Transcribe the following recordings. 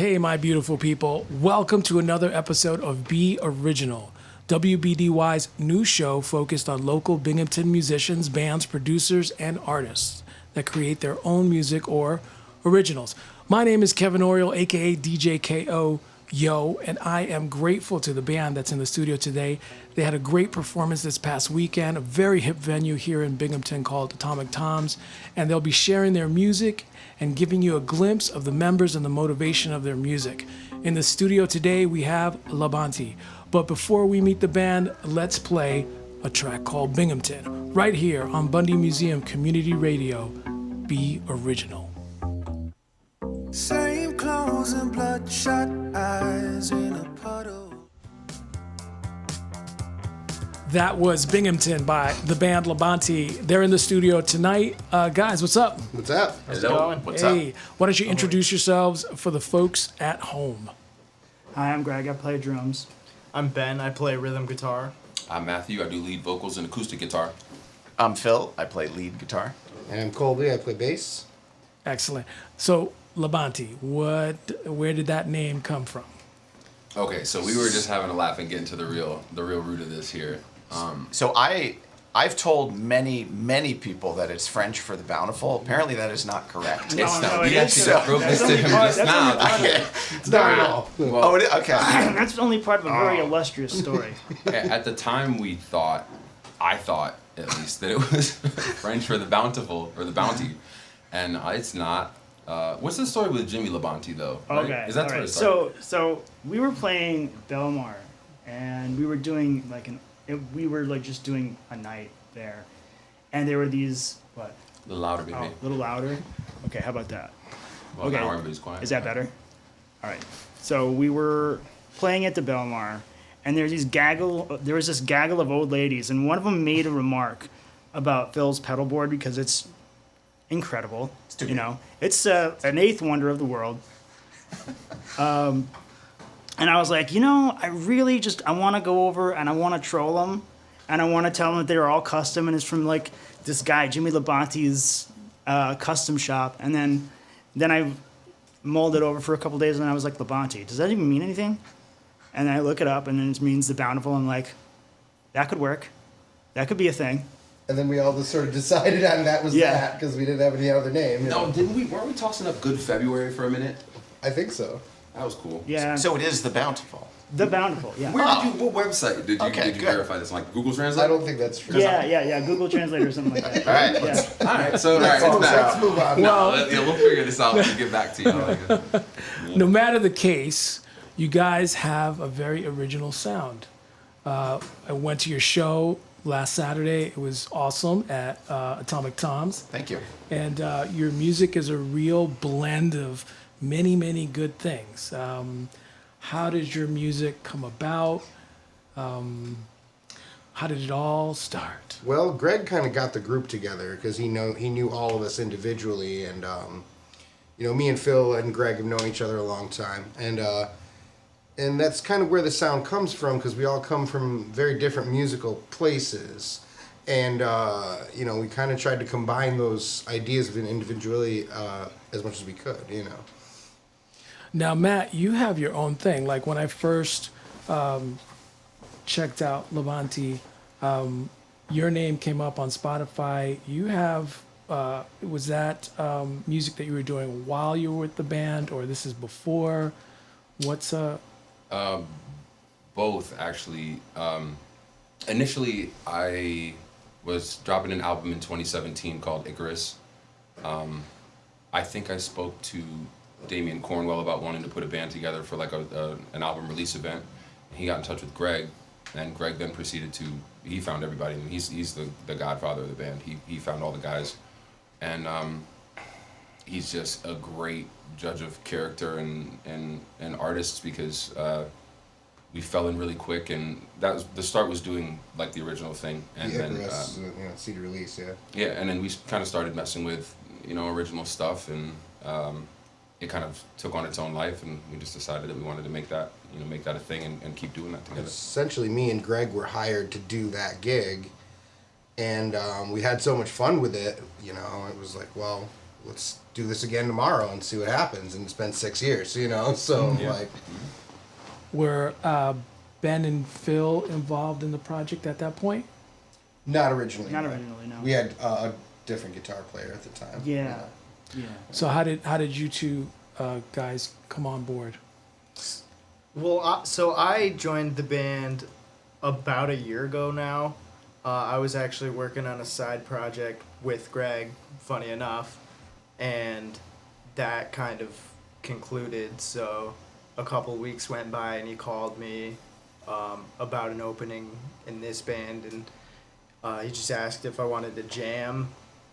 Hey, my beautiful people. Welcome to another episode of Be Original, WBDY's new show focused on local Binghamton musicians, bands, producers, and artists that create their own music or originals. My name is Kevin Oriole, aka DJ KO Yo, and I am grateful to the band that's in the studio today. They had a great performance this past weekend, a very hip venue here in Binghamton called Atomic Tom's, and they'll be sharing their music and giving you a glimpse of the members and the motivation of their music. In the studio today, we have BONTI. But before we meet the band, let's play a track called Binghamton, right here on Bundy Museum Community Radio. Be Original. Same clothes and bloodshot eyes in a puddle. That was Binghamton by the band BONTI. They're in the studio tonight. Guys, what's up? What's up? How's it going? What's up? Hey, why don't you introduce yourselves for the folks at home? Hi, I'm Greg. I play drums. I'm Ben. I play rhythm guitar. I'm Matthew. I do lead vocals and acoustic guitar. I'm Phil. I play lead guitar. And I'm Colby. I play bass. Excellent. So, BONTI, where did that name come from? Okay, so we were just having a laugh and getting to the real root of this here. So I've told many people that it's French for the bountiful. Apparently that is not correct. It's not. it We is. actually broke this to him just now. It's not at all. Oh, okay. That's only part of a very illustrious story. At the time, I thought at least, that it was French for the bountiful or the bounty, and it's not. What's the story with Jimmy LaBonti though? Right? Okay. Is that all where right. it started? So we were playing Belmar, and we were doing just doing a night there, and there were these what? A little louder, baby. Oh, a little louder. Okay, how about that? Well, okay. now everybody's quiet. Is that better? All right. So we were playing at the Belmar, and there was this gaggle of old ladies, and one of them made a remark about Phil's pedal board because it's incredible. You know, it's an eighth wonder of the world. And I was like, I really I want to go over and I want to troll them, and I want to tell them that they're all custom and it's from like this guy Jimmy LaBonti's custom shop. And then I mulled it over for a couple days, and I was like, LaBonti, does that even mean anything? And then I look it up, and then it means the bountiful. I'm like, that could work. That could be a thing. And then we all just sort of decided on that was that because we didn't have any other name. No, didn't we? Weren't we tossing up Good February for a minute? I think so. That was cool. Yeah. So it is the bountiful. The bountiful. Yeah. What website did you verify this? Like Google Translate? I don't think that's true. Yeah. Google Translate or something like that. All right. Yeah. All right. So it's back. Let's move on. We'll figure this out and get back to you. No matter the case, you guys have a very original sound. I went to your show last Saturday. It was awesome at Atomic Tom's. Thank you. And your music is a real blend of many, many good things. How did your music come about? How did it all start? Well, Greg kind of got the group together because he knew all of us individually, and me and Phil and Greg have known each other a long time, and that's kind of where the sound comes from because we all come from very different musical places, and we kind of tried to combine those ideas of individually as much as we could, Now, Matt, you have your own thing. Like when I first checked out BONTI, your name came up on Spotify. You have, was that music that you were doing while you were with the band, or this is before? What's both, actually. Initially, I was dropping an album in 2017 called Icarus. I think I spoke to Damian Cornwell about wanting to put a band together for like an album release event. He got in touch with Greg, and Greg then proceeded to, he found everybody. And he's the godfather of the band. He found all the guys. And he's just a great judge of character and artists because we fell in really quick, and that was, the start was doing like the original thing. And then CD release, yeah. Yeah, and then we kind of started messing with, original stuff, and it kind of took on its own life, and we just decided that we wanted to make that a thing and keep doing that together. Essentially, me and Greg were hired to do that gig, and we had so much fun with it, it was like, well, let's do this again tomorrow and see what happens. And it's been 6 years, you know. So like, Were Ben and Phil involved in the project at that point? not originally. Not no. originally, no. We had a different guitar player at the time. Yeah. Yeah. So how did you two guys come on board? Well, so I joined the band about a year ago now. I was actually working on a side project with Greg, funny enough, and that kind of concluded. So a couple weeks went by and he called me about an opening in this band, and he just asked if I wanted to jam,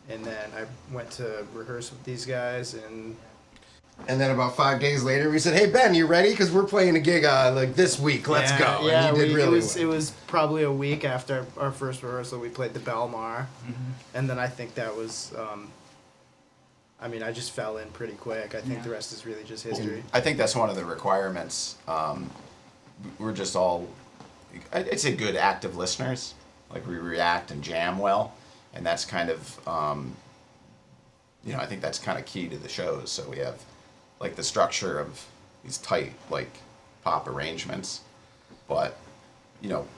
and then I went to rehearse with these guys, and then about 5 days later, we said, "Hey Ben, you ready? Because we're playing a gig like this week. Let's go." Yeah, and he did really it was probably a week after our first rehearsal. We played the Belmar, and then I think that was. I mean, I just fell in pretty quick. I think the rest is really just history. I think that's one of the requirements. We're just all, I'd say, good active listeners. Like, we react and jam well, and that's kind of, I think that's kind of key to the shows. So we have, like, the structure of these tight, like, pop arrangements, but,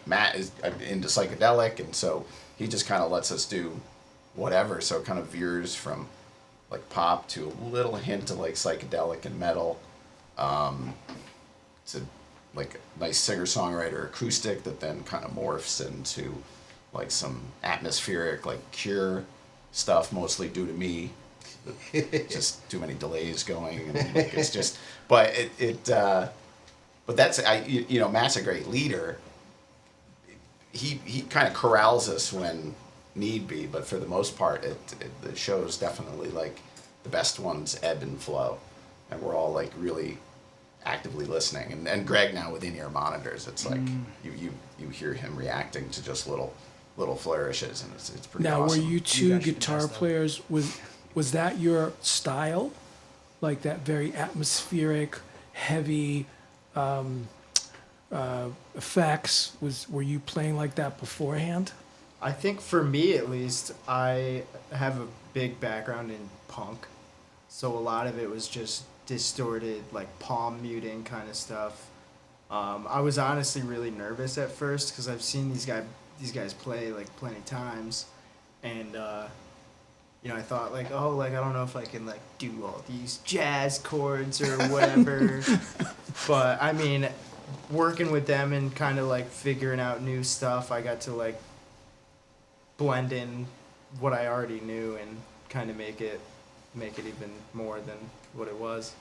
Matt is into psychedelic, and so he just kind of lets us do whatever. So it kind of veers from, like, pop to a little hint of, like, psychedelic and metal. It's a, like, a nice singer-songwriter acoustic that then kind of morphs into, like, some atmospheric, like, Cure stuff, mostly due to me. Just too many delays going, and, like, it's just, but but that's, Matt's a great leader. He kind of corrals us when need be, but for the most part, the show's definitely, like, the best ones ebb and flow, and we're all, like, really actively listening. And Greg now with in-ear monitors, it's like you hear him reacting to just little flourishes, and it's pretty Now, awesome. were you two guys should guitar test that. players? Was that your style? Like that very atmospheric, heavy effects? Were you playing like that beforehand? I think for me, at least, I have a big background in punk, so a lot of it was just distorted, like, palm muting kind of stuff. I was honestly really nervous at first because I've seen these guys play, like, plenty of times, and I thought, like, oh, like, I don't know if I can, like, do all these jazz chords or whatever. But I mean, working with them and kind of, like, figuring out new stuff, I got to, like, blend in what I already knew and kind of make it even more than what it was.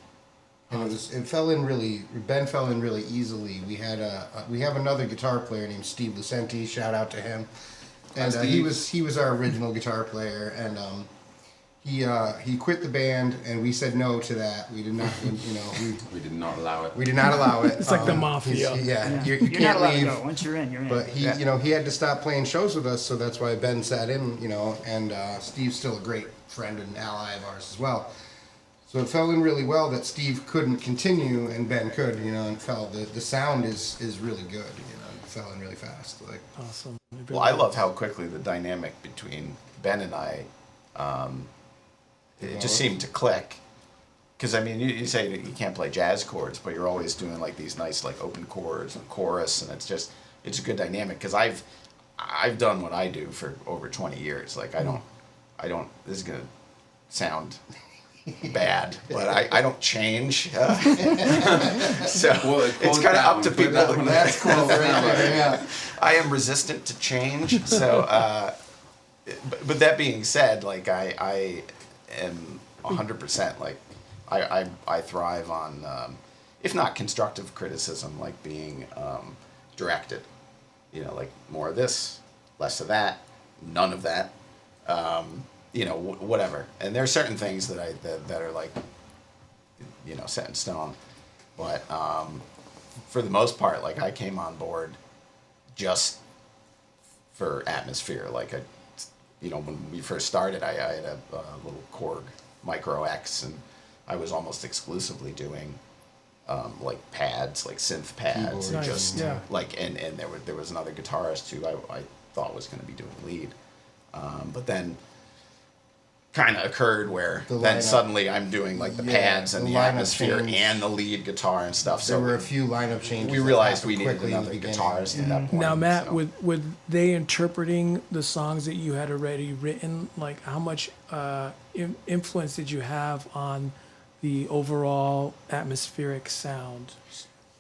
And it fell in really. Ben fell in really easily. We have another guitar player named Steve Lucenti. Shout out to him. And he was our original guitar player, and he quit the band, and we said no to that. We did not, We did not allow it. we did not allow it. It's like the mafia. You You're can't not allowed leave. to go. Once you're in, you're in. But he had to stop playing shows with us, so that's why Ben sat in, and Steve's still a great friend and ally of ours as well. So it fell in really well that Steve couldn't continue and Ben could, and the sound is really good, it fell in really fast. Like, Awesome. Well, I love how quickly the dynamic between Ben and I, it just seemed to click. Because, I mean, you say that you can't play jazz chords, but you're always doing, like, these nice, like, open chords and chorus, and it's a good dynamic. Because I've done what I do for over 20 years. Like, I don't, this is going to sound bad, but I don't change. So it's kind of up to people. that's cool right there, yeah. I am resistant to change. So, but that being said, like, I am 100%, like, I thrive on, if not constructive criticism, like being directed. Like, more of this, less of that, none of that. Whatever. And there are certain things that are, like, set in stone. But for the most part, like, I came on board just for atmosphere. Like, when we first started, I had a little Korg Micro X, and I was almost exclusively doing like pads, like synth pads, and Nice, just yeah. like, and there was another guitarist who I thought was going to be doing lead, but then kind of occurred where The then lineup. suddenly I'm doing like the Yeah, pads and the the lineup atmosphere changed. and the lead guitar and stuff. There So were a few lineup changes. we that realized we happened needed quickly in the another beginning. guitarist at that point. Now, Matt, so. with they interpreting the songs that you had already written, like how much influence did you have on the overall atmospheric sound?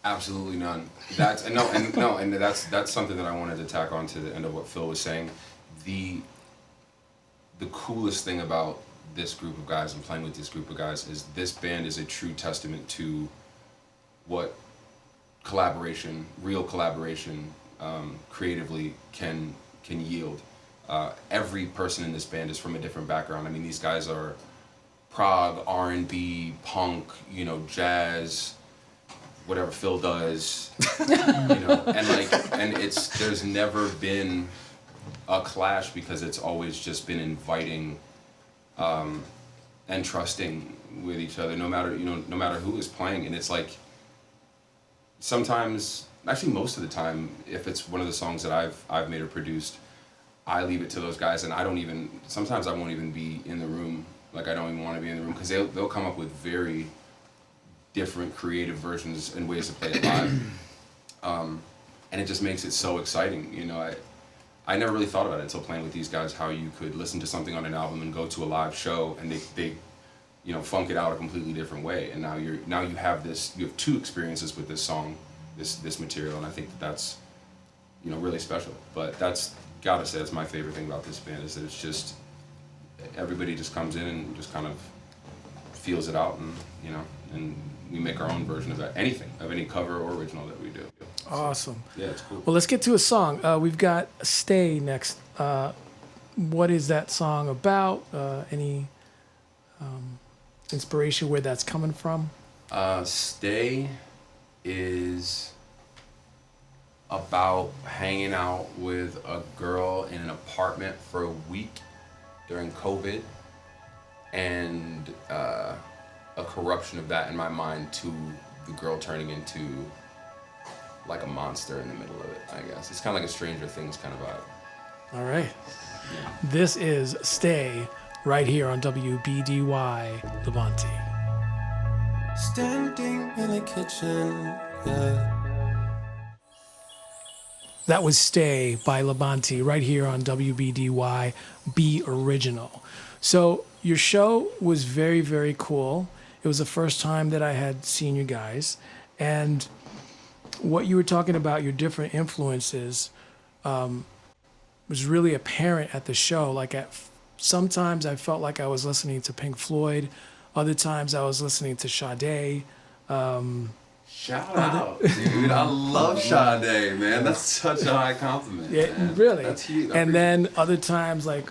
Absolutely none. That's and that's something that I wanted to tack on to the end of what Phil was saying. The coolest thing about this group of guys and playing with this group of guys is this band is a true testament to what collaboration, real collaboration, creatively can yield. Every person in this band is from a different background. I mean, these guys are prog, R&B, punk, jazz, whatever Phil does, and there's never been a clash because it's always just been inviting and trusting with each other, no matter who is playing. And it's like sometimes, actually most of the time, if it's one of the songs that I've made or produced, I leave it to those guys, and sometimes I won't even be in the room. Like, I don't even want to be in the room because they'll come up with very different creative versions and ways to play it live, and it just makes it so exciting. I never really thought about it until playing with these guys, how you could listen to something on an album and go to a live show and they funk it out a completely different way. And now you have two experiences with this song, this material, and I think that's really special. But that's, gotta say, that's my favorite thing about this band, is that it's just everybody just comes in and just kind of feels it out, and we make our own version of that, of any cover or original that we do. Awesome. Yeah, it's cool. Well, let's get to a song. We've got Stay next. What is that song about? Any inspiration where that's coming from? Stay is about hanging out with a girl in an apartment for a week during COVID, and a corruption of that in my mind to the girl turning into like a monster in the middle of it, I guess. It's kind of like a Stranger Things kind of vibe. All right. This is Stay right here on WBDY, the BONTI. Standing in the kitchen, yeah. That was Stay by LaBonti right here on WBDY, Be Original. So your show was very, very cool. It was the first time that I had seen you guys. And what you were talking about, your different influences, was really apparent at the show. Like sometimes I felt like I was listening to Pink Floyd. Other times I was listening to Sade. Shout out, dude. I love Sade, man. That's such a high compliment. Yeah, man. really. That's huge. And then other times, like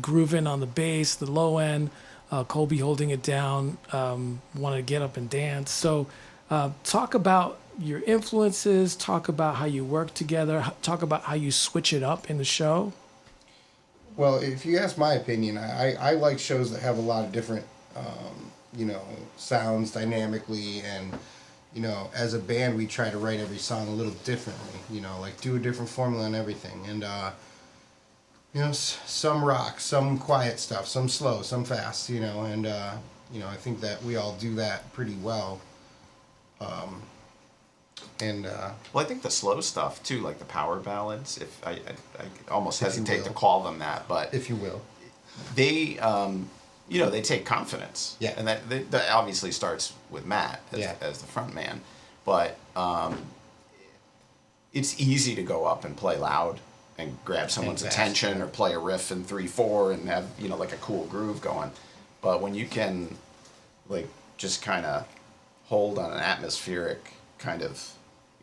grooving on the bass, the low end, Colby holding it down, wanted to get up and dance. So talk about your influences, talk about how you work together, talk about how you switch it up in the show. Well, if you ask my opinion, I like shows that have a lot of different, sounds dynamically, and, as a band, we try to write every song a little differently, like do a different formula and everything. And, some rock, some quiet stuff, some slow, some fast, and, I think that we all do that pretty well. Well, I think the slow stuff too, like the power ballads. If I almost hesitate to will. call them that, but If you will. they, they take confidence. Yeah. And that obviously starts with Matt as the front man, but it's easy to go up and play loud and grab someone's fast, attention, yeah. or play a riff in 3/4 and have like a cool groove going. But when you can, like, just kind of hold on an atmospheric kind of,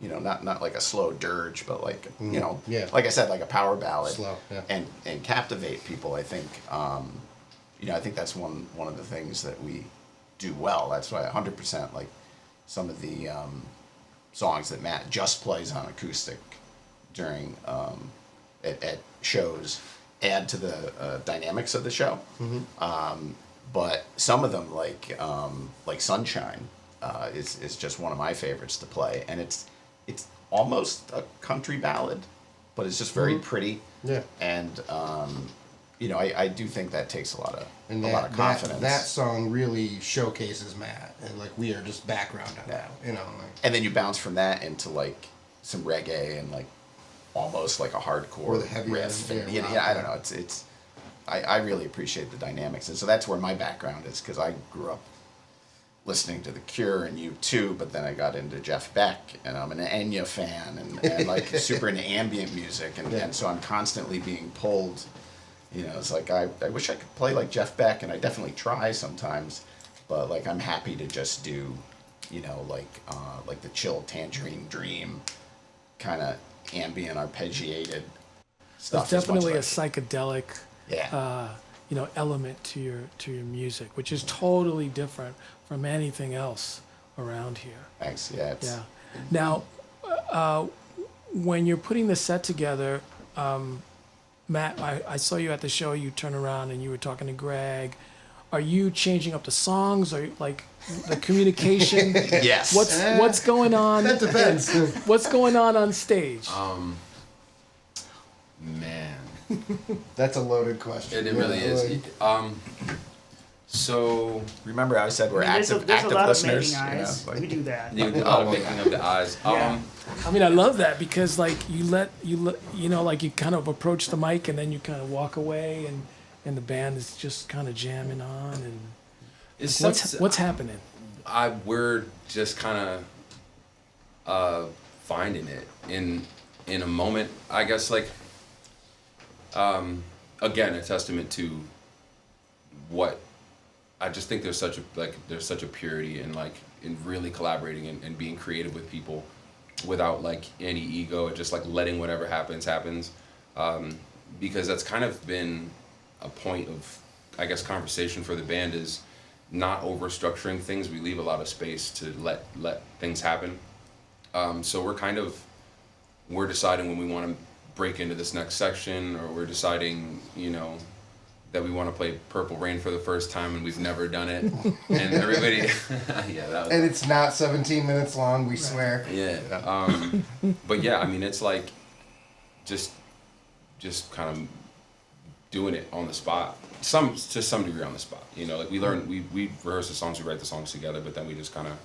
not like a slow dirge, but like, yeah. like I said, like a power ballad, Slow, yeah. and captivate people. I think, I think that's one of the things that we do well. That's why 100%, like some of the songs that Matt just plays on acoustic during at shows add to the dynamics of the show. Mm-hmm. But some of them, like Sunshine, is just one of my favorites to play, and it's almost a country ballad, but it's just very pretty. Yeah. And you know, I do think that takes a lot of And a lot of confidence. that song really showcases Matt, and like we are just background on that, you know. Like, and then you bounce from that into like some reggae and like almost like a hardcore Or the heavier, riff. And, yeah, I don't know. It's I really appreciate the dynamics, and so that's where my background is, because I grew up listening to The Cure and U2, but then I got into Jeff Beck, and I'm an Enya fan, and like super into ambient music, and so I'm constantly being pulled. You know, it's like I wish I could play like Jeff Beck, and I definitely try sometimes, but like I'm happy to just do, you know, like the chill Tangerine Dream kind of ambient arpeggiated stuff. There's as much definitely a as psychedelic, element to your music, which is totally different from anything else around here. Thanks. Yeah. It's, Yeah. Now, when you're putting the set together, Matt, I saw you at the show. You turn around and you were talking to Greg. Are you changing up the songs? Or like the communication? Yes. What's going on? that depends. What's going on stage? Man, That's a loaded question. it really is. So Remember, I said we're There's active a lot listeners. of mating You know, eyes. like- We do that. you do a lot of picking up the eyes. Yeah. I mean, I love that because like you let like you kind of approach the mic and then you kind of walk away and the band is just kind of jamming on and It's what's happening? We're just kind of finding it in a moment. I guess like again, a testament to what I just think there's such a purity in really collaborating and being creative with people without like any ego and just like letting whatever happens. Because that's kind of been a point of, I guess, conversation for the band is not over structuring things. We leave a lot of space to let things happen. So we're deciding when we want to break into this next section, or we're deciding, that we want to play Purple Rain for the first time and we've never done it. And everybody, that was. And it's not 17 minutes long, we swear. Yeah. But yeah, I mean, it's like just kind of doing it on the spot. To some degree on the spot. Like we learn, we rehearse the songs, we write the songs together, but then we just kind of,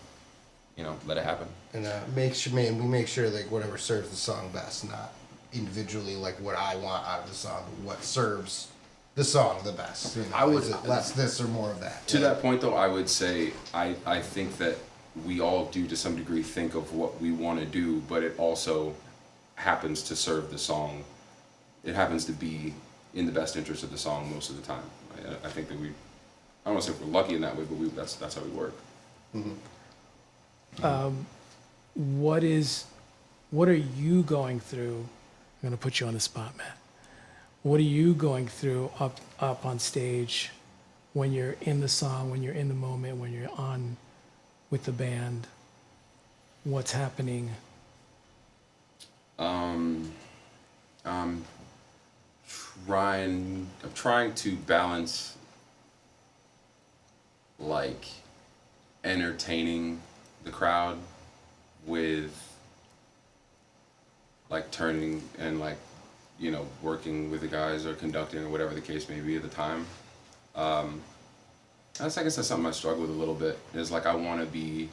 let it happen. And we make sure like whatever serves the song best, not individually like what I want out of the song, but what serves the song the best. Is it less this or more of that? To that point, though, I would say I think that we all do to some degree think of what we want to do, but it also happens to serve the song. It happens to be in the best interest of the song most of the time. I think that I don't want to say we're lucky in that way, but that's how we work. Mm-hmm. What are you going through? I'm going to put you on the spot, Matt. What are you going through up on stage when you're in the song, when you're in the moment, when you're on with the band? What's happening? I'm trying to balance like entertaining the crowd with like turning and like working with the guys or conducting or whatever the case may be at the time. I guess that's something I struggle with a little bit. Is like I want to be.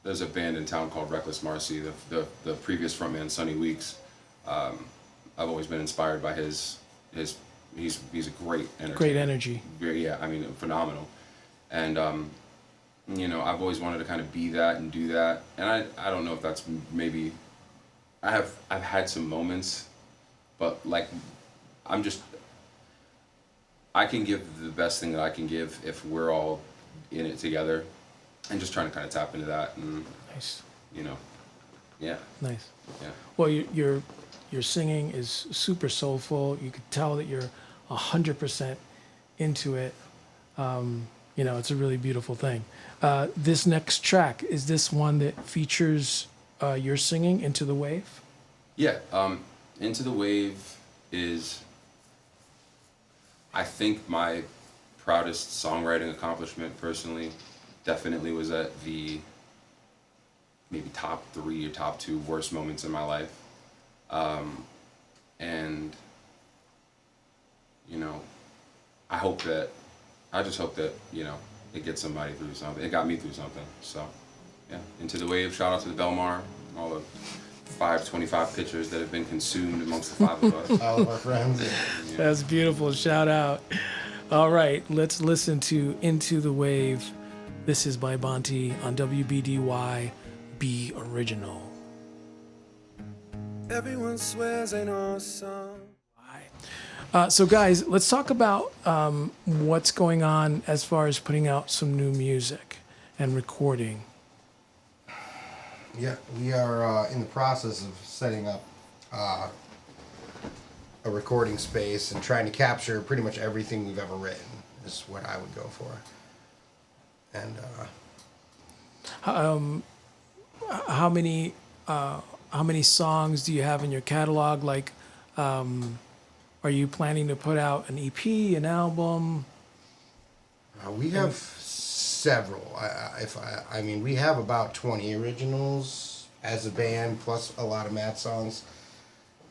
There's a band in town called Reckless Marcy. The previous frontman, Sonny Weeks. I've always been inspired by his. He's a great entertainer. Great energy. Yeah, I mean phenomenal, and I've always wanted to kind of be that and do that, and I don't know if that's maybe. I've had some moments, but like I can give the best thing that I can give if we're all in it together, and just trying to kind of tap into that and Nice. Yeah. Nice. Yeah. Well, your singing is super soulful. You could tell that you're 100% into it. It's a really beautiful thing. This next track, is this one that features your singing, Into the Wave? Yeah. Into the Wave is, I think, my proudest songwriting accomplishment personally. Definitely was at the maybe top 3 or top 2 worst moments in my life. And you know, I just hope that, you know, it gets somebody through something. It got me through something. So, yeah, Into the Wave. Shout out to the Belmar, all the 525 pictures that have been consumed amongst the 5 of us. All of our friends. That's beautiful. Shout out. All right, let's listen to Into the Wave. This is by BONTI on WBDY. Be original. Everyone swears ain't awesome. So, guys, let's talk about what's going on as far as putting out some new music and recording. Yeah, we are in the process of setting up a recording space and trying to capture pretty much everything we've ever written is what I would go for. And How many songs do you have in your catalog? Like, are you planning to put out an EP, an album? we have several. I mean, we have about 20 originals as a band, plus a lot of Matt songs.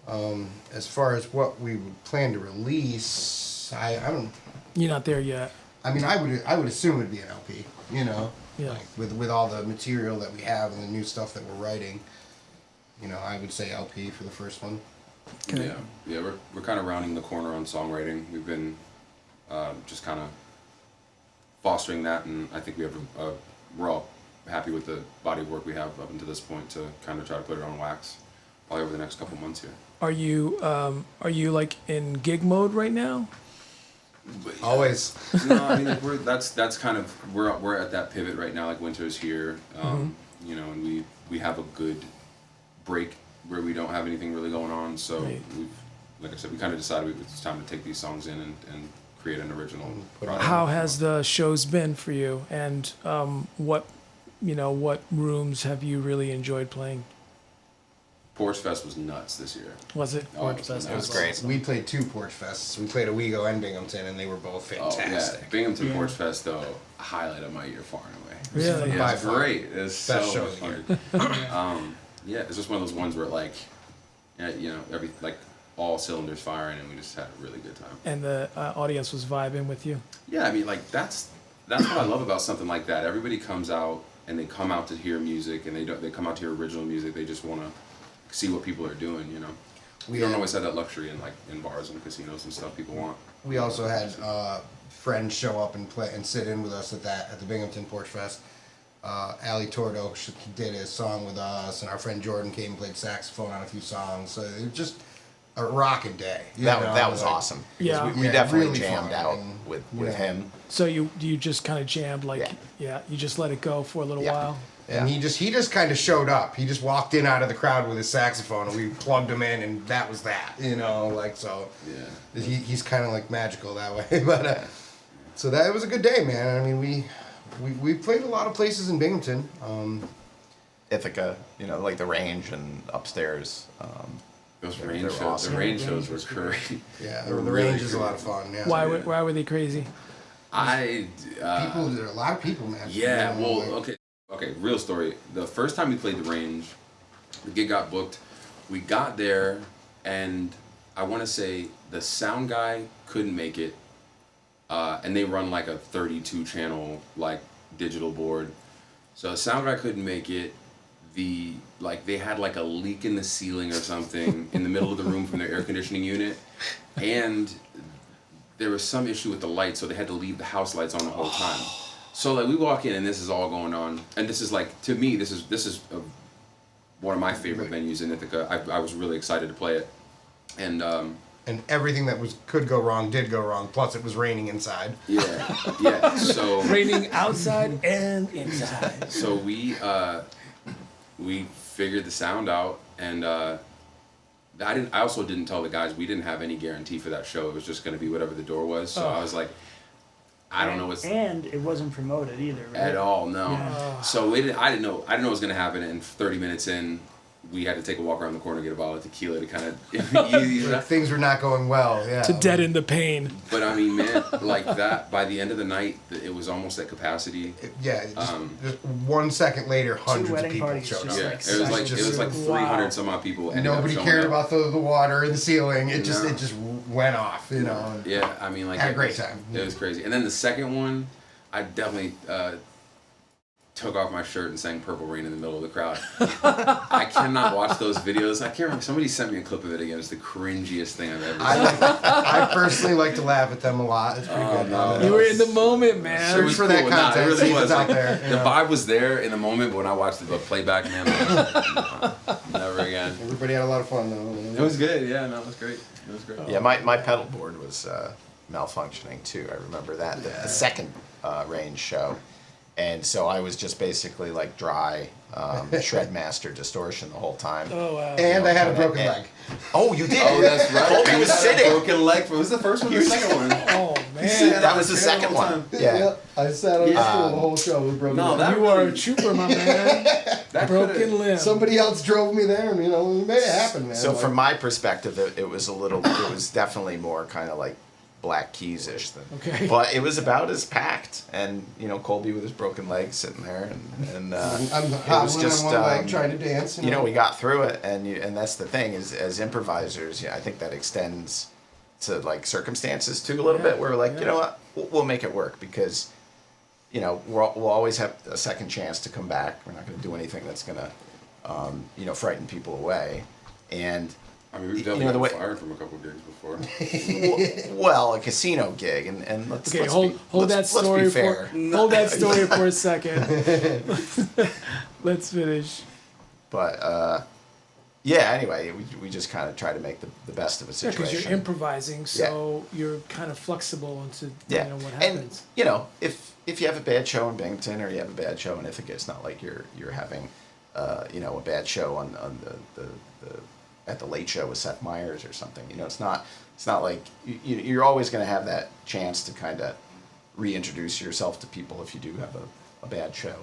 As far as what we would plan to release, I don't. You're not there yet. I mean, I would assume it'd be an LP. You know, Yeah. like with all the material that we have and the new stuff that we're writing. You know, I would say LP for the first one. Okay. Yeah, we're kind of rounding the corner on songwriting. We've been just kind of fostering that, and I think we have we're all happy with the body of work we have up until this point to kind of try to put it on wax, probably over the next couple months here. Are you like in gig mode right now? Always. No, I mean like that's kind of we're at that pivot right now. Like winter's here, you know, and we have a good break where we don't have anything really going on. So Right. we've, like I said, we kind of decided it's time to take these songs in and create an original product. How has the shows been for you, and what rooms have you really enjoyed playing? Porch Fest was nuts this year. Was it? Oh, it was Fest nuts. was great. We played 2 Porch Fests. We played Owego and Binghamton, and they were both Oh, fantastic. yeah. Binghamton Porch Fest, though, highlight of my year far and away. Really? Yeah, By it's far. great. It's so Best show much of the fun. Yeah, it's just one of those ones where, like, you know, all cylinders firing, and we just had a really good time. And the audience was vibing with you. Yeah, I mean, like, that's what I love about something like that. Everybody comes out, and they come out to hear music, and they come out to hear original music. They just want to see what people are doing, you know. We don't always have that luxury in bars and casinos and stuff people want. We also had friends show up and play and sit in with us at the Binghamton Porch Fest. Ali Tordo did a song with us, and our friend Jordan came and played saxophone on a few songs. So it was just a rocking day. That was awesome. 'Cause Yeah. we Yeah, definitely really jammed fun, out and- with yeah. him. So you just kind of jammed, like, Yeah. you just let it go for a little Yeah. while. And he just kind of showed up. He just walked in out of the crowd with his saxophone, and we plugged him in, and that was that. You know, like so. Yeah. He's kind of like magical that way. But so that it was a good day, man. I mean, we played a lot of places in Binghamton. Ithaca, you know, like the range and upstairs. Those They're rain shows, awesome. the rain shows were great. Yeah, They were the really range is a great. lot of fun. Yeah. Why were they crazy? People, there are a lot of people, man. Yeah, You know, well, like- okay, real story. The first time we played the range, the gig got booked. We got there, and I want to say the sound guy couldn't make it, and they run like a 32 channel like digital board. So the sound guy couldn't make it. They had like a leak in the ceiling or something in the middle of the room from their air conditioning unit, and there was some issue with the lights, so they had to leave the house lights on the whole time. So like we walk in and this is all going on, and this is like, to me, this is one of my favorite venues in Ithaca. I was really excited to play it, and everything that could go wrong did go wrong. Plus, it was raining inside. yeah. So Raining outside and inside. so we figured the sound out, and I also didn't tell the guys we didn't have any guarantee for that show. It was just going to be whatever the door was. So I was like, I don't know what's And it wasn't promoted either, right? at all. No. Yeah. So I didn't know what was going to happen. And 30 minutes in, we had to take a walk around the corner, get a bottle of tequila to kind of ease Like, up. things were not going well. Yeah. To deaden the pain. But I mean, man, like that. By the end of the night, it was almost at capacity. Just 1 second later, hundreds of wedding people parties showed just up. Yeah, like it was like cycles. 300 some odd people. ended up Nobody showing cared up. about the water in the ceiling. It just No. it just went off, you know. And Yeah, I mean, like had a it great was- time. It was crazy. And then the second one, I definitely took off my shirt and sang Purple Rain in the middle of the crowd. I cannot watch those videos. I can't remember. Somebody sent me a clip of it again. It's the cringiest thing I've ever seen. I personally like to laugh at them a lot. It's pretty good. no. You were in the moment, man. Search for that Nah, content, it really see if was. it's out Like, there, you the know. vibe was there in the moment, but when I watched the playback, man, never again. Everybody had a lot of fun though. It was good. Yeah, no, it was great. It was great. Yeah, my pedal board was malfunctioning too. I remember that the second range show, and so I was just basically like dry Shredmaster distortion the whole time. Oh, wow. And I had a broken leg. Oh, you did. Oh, that's right. Colby was You had a sitting. broken leg. Was the first one or the second one? Oh, man. That was the second one. Yeah. I sat on the stool the whole show with broken No, leg. that You are a really- trooper, my man. That Broken could've- limb. Somebody else drove me there, and you know, it made it happen, man. So Like, from my perspective, it was it was definitely more kind of like Black Keys-ish than. Okay. But it was about as packed, and you know Colby with his broken leg sitting there, and I'm it hobbling was just on one leg trying to dance. you know we got through it, and that's the thing is as improvisers, yeah, I think that extends to like circumstances too a little Yeah, bit. Where we're like, yeah. you know what, we'll make it work because. You know, we'll always have a second chance to come back. We're not going to do anything that's going to, you know, frighten people away. And I mean, we've you definitely know, the gotten way- fired from a couple gigs before. well, a casino gig, and let's Okay, let's hold be, that let's story be for fair. hold that story for a second. Let's finish. But yeah. Anyway, we just kind of try to make the best of a Yeah, because situation. you're improvising, so you're kind of flexible into Yeah, you know what and happens. you know if you have a bad show in Binghamton or you have a bad show in Ithaca, it's not like you're having you know a bad show on the at the Late Show with Seth Meyers or something. You know, it's not like you're always going to have that chance to kind of reintroduce yourself to people if you do have a bad show,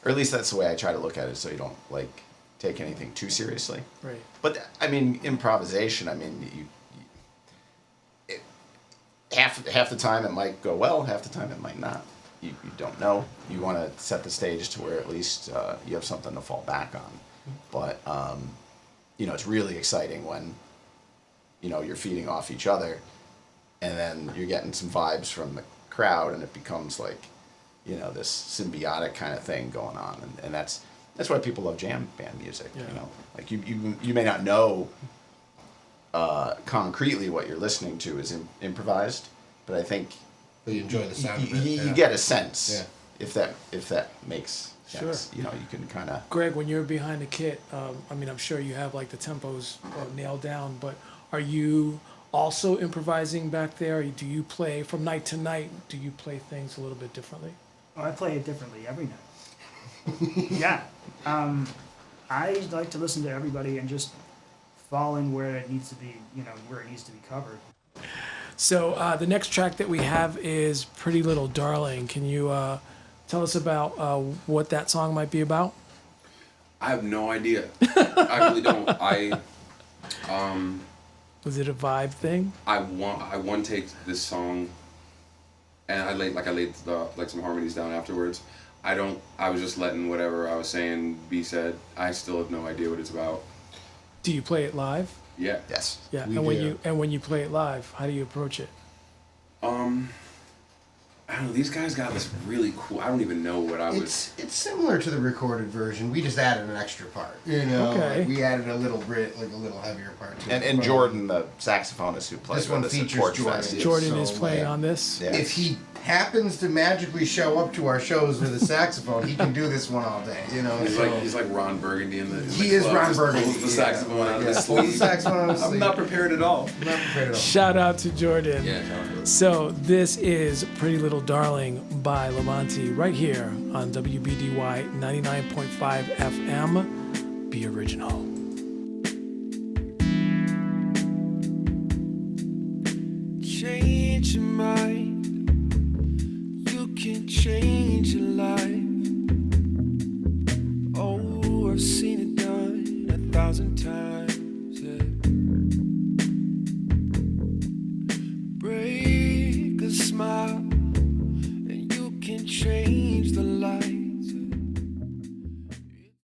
or at least that's the way I try to look at it, so you don't like take anything too seriously. Right. But I mean, improvisation. I mean, half the time it might go well, half the time it might not. You don't know. You want to set the stage to where at least you have something to fall back on. But you know, it's really exciting when you know you're feeding off each other, and then you're getting some vibes from the crowd, and it becomes like you know this symbiotic kind of thing going on, and that's why people love jam band music. Yeah. You know, like you may not know concretely what you're listening to is improvised, but I think But you enjoy the sound of it. you yeah. get a sense Yeah. if that makes sense. Sure. You know, you can kind of. Greg, when you're behind the kit, I mean, I'm sure you have like the tempos nailed down, but are you also improvising back there? Do you play from night to night? Do you play things a little bit differently? Oh, I play it differently every night. Yeah. I like to listen to everybody and just fall in where it needs to be, you know, where it needs to be covered. So the next track that we have is Pretty Little Darling. Can you tell us about what that song might be about? I have no idea. I really don't. Was it a vibe thing? I one take this song, and I laid some harmonies down afterwards. I was just letting whatever I was saying be said. I still have no idea what it's about. Do you play it live? Yeah. Yes. Yeah. We And do. when you play it live, how do you approach it? I don't know. These guys got this really cool. I don't even know what I was. It's similar to the recorded version. We just added an extra part. You know, Okay. like we added a little bit, like a little heavier part to it. And But, Jordan, the saxophonist who plays This one with us at features Porch Jordan. Fest. Jordan so, is playing yeah. on this. Yeah. If he happens to magically show up to our shows with a saxophone, he can do this one all day. You know, He's so like Ron Burgundy in the. he is Ron Burgundy. Pulls the saxophone out of his pulls the sleeve. saxophone out of his I'm sleeve. not prepared at all. Not prepared at all. Shout out to Jordan. Yeah. John. So this is Pretty Little Darling by Lamonti right here on WBDY 99.5 FM. Be original. Change your mind. You can change your life.